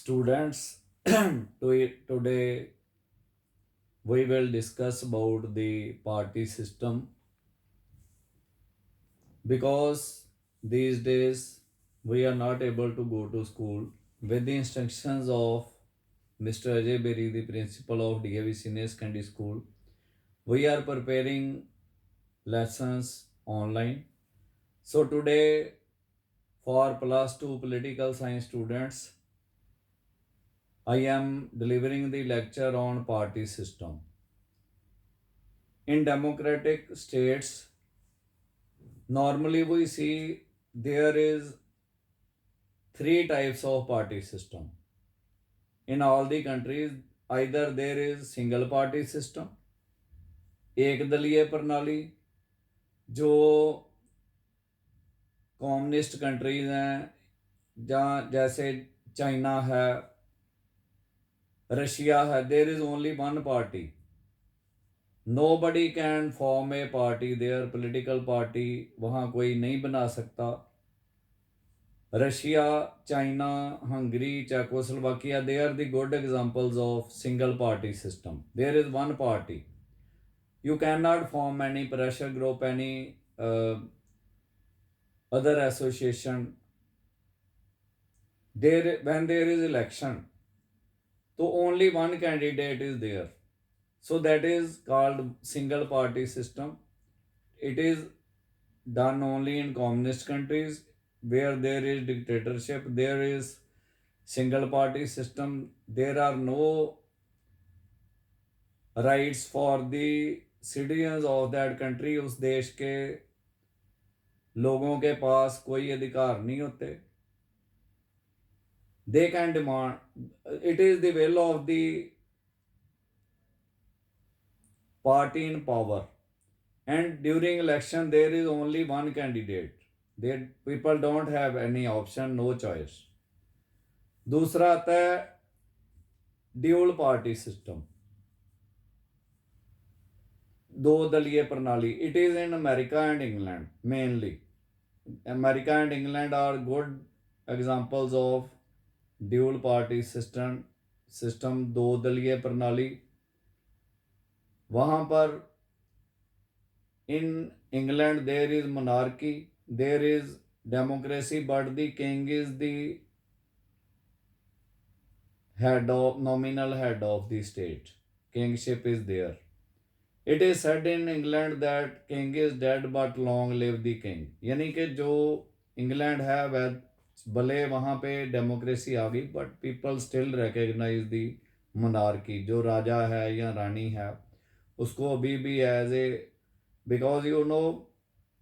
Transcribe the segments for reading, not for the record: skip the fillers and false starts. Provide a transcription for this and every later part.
Students, today we will discuss about the party system because these days we are not able to go to school. With the instructions of Mr. Ajay Berry, the principal of DAV Senior Secondary School, we are preparing lessons online. So today, for plus 2 political science students, I am delivering the lecture on party system. In democratic states, normally we see there is three types of party system. In all the countries, either there is single party system, एक दलीय प्रणाली, जो communist countries हैं, जहाँ जैसे China है, Russia है, there is only one party. Nobody can form a party there, political party वहाँ कोई नहीं बना सकता. Russia, China, Hungary, Czechoslovakia, they are the good examples of single party system. There is one party. You cannot form any pressure group, any other association. There, when there is election, so only one candidate is there. So that is called single party system. It is done only in communist countries where there is dictatorship, there is single party system, there are no rights for the citizens of that country. उस देश के लोगों के पास कोई अधिकार नहीं होते. They can demand, it is the will of the party in power, and during election there is only one candidate. There people don't have any option, no choice. दूसरा आता है ड्यूल पार्टी सिस्टम, दो दलीय प्रणाली. It is in America and England mainly. America and England are good examples of dual party system, दो दलीय प्रणाली. वहाँ पर in England there is monarchy, there is democracy, but the king is the head of nominal head of the state. Kingship is there. It is said in England that king is dead but long live the king. यानी कि जो England है वह भले वहाँ पे democracy आ गई but people still recognise the monarchy. जो राजा है या रानी है उसको अभी भी as a, because you know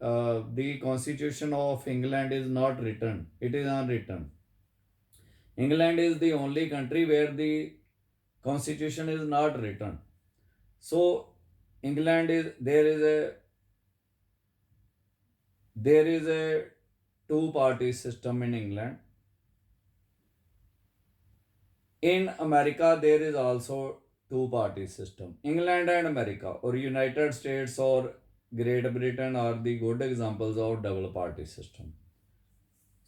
the constitution of England is not written, it is unwritten. England is the only country where the constitution is not written. So England is, there is a two party system in England. In America there is also two party system. England and America or United States or Great Britain are the good examples of double party system.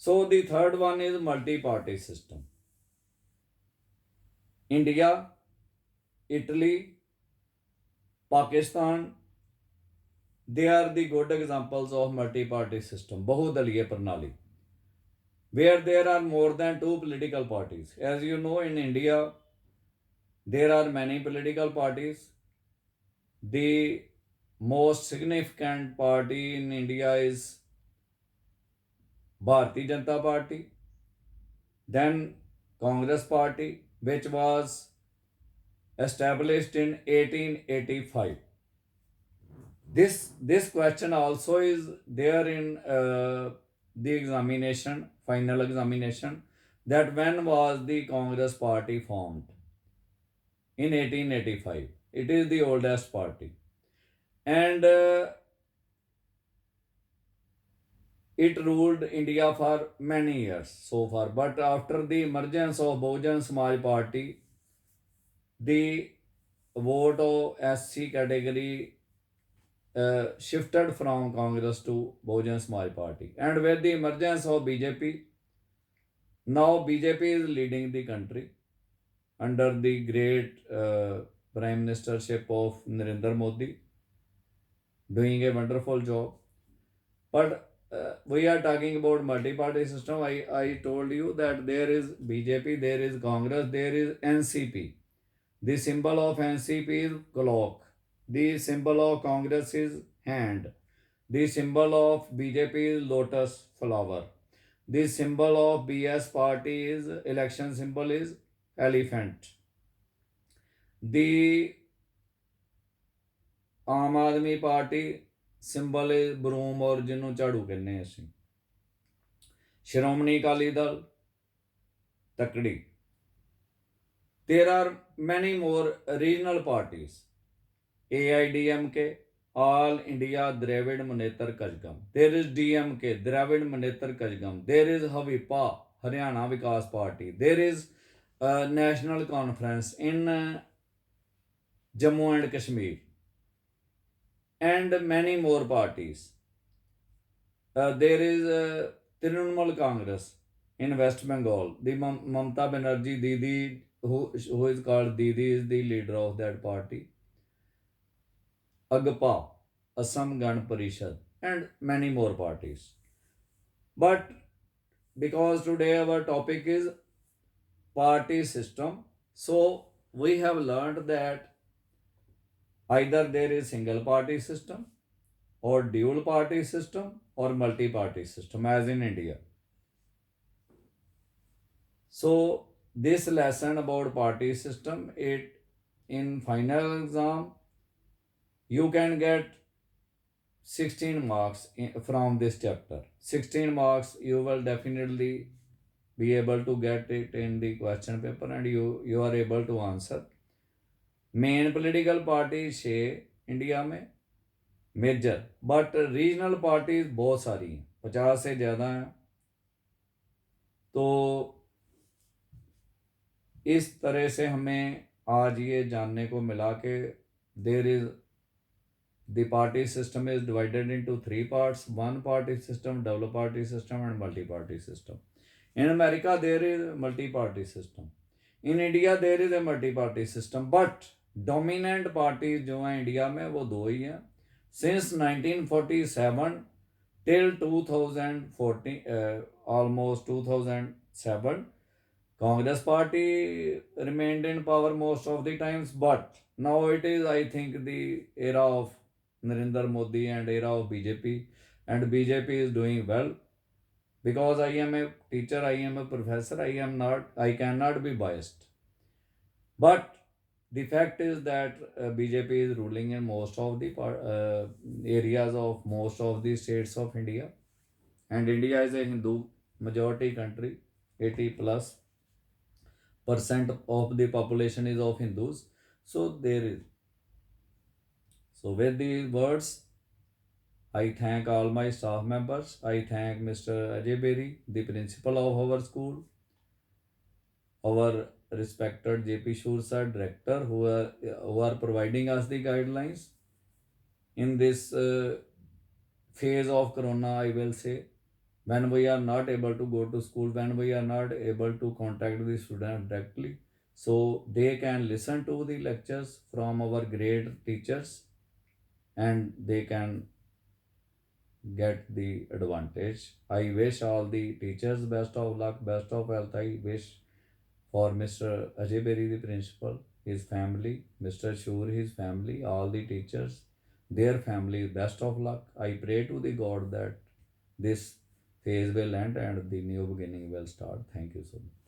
So the third one is multi-party system. India, Italy, Pakistan, they are the good examples of multi-party system, बहुदलीय प्रणाली, where there are more than two political parties. As you know, in India, there are many political parties. The most significant party in India is Bharatiya Janata Party, then Congress Party, which was established in 1885. This question also is there in the examination, final examination, that when was the Congress Party formed? In 1885. It is the oldest party, and it ruled India for many years so far. But after the emergence of Bahujan Samaj Party, the vote of SC category shifted from Congress to Bahujan Samaj Party. And with the emergence of BJP, Now BJP is leading the country under the great prime ministership of Narendra Modi, doing a wonderful job. But we are talking about multi-party system. I told you that there is BJP, there is Congress, there is NCP. The symbol of NCP is clock. The symbol of Congress is hand. The symbol of BJP is lotus flower. The symbol of BS party is election symbol is elephant. The Aam Aadmi Party symbol is broom ਔਰ ਜਿਹਨੂੰ ਝਾੜੂ ਕਹਿੰਦੇ ਅਸੀਂ ਸ਼੍ਰੋਮਣੀ ਅਕਾਲੀ ਦਲ ਤਕੜੀ there are many more regional parties AIDMK all India Dravid Munetar Kajgam there is DMK Dravid Munetar Kajgam there is Havipa Haryana Vikas Party there is National Conference in Jammu and Kashmir and many more parties. There is Trinamool Congress in West Bengal. The Mamata Banerjee Didi, who is called Didi, is the leader of that party. Agpa, Assam Gan Parishad, and many more parties. But because today our topic is party system, so we have learned that either there is single party system or dual party system or multi party system as in India. So this lesson about party system, it in final exam you can get 16 marks from this chapter. 16 marks you will definitely be able to get it in the question paper and you are able to answer. Main political party 6 India में major but regional parties बहुत सारी हैं 50 से ज़्यादा हैं तो इस तरह से हमें आज ये जानने को मिला कि there is the party system is divided into 3 parts one party system double party system and multi party system in America there is multi party system in India there is a multi party system but dominant parties जो हैं India में वो 2 ही हैं since 1947 till 2014 almost 2007 Congress party remained in power most of the times but now it is I think the era of Narendra Modi and era of BJP and BJP is doing well because I am a teacher I am a professor I cannot be biased but the fact is that BJP is ruling in most of the areas of most of the states of India and India is a Hindu majority country 80 plus percent of the population is of Hindus so there is so with these words I thank all my staff members I thank Mr. Ajay Beri the principal of our school our respected JP Shur sir, director, who are providing us the guidelines in this phase of corona, I will say, when we are not able to go to school, when we are not able to contact the student directly, so they can listen to the lectures from our great teachers and they can get the advantage. I wish all the teachers best of luck, best of health. I wish for Mr. Ajay Beri, the principal, his family, Mr. Shur, his family, all the teachers, their family, best of luck. I pray to the God that this phase will end and the new beginning will start. Thank you so much.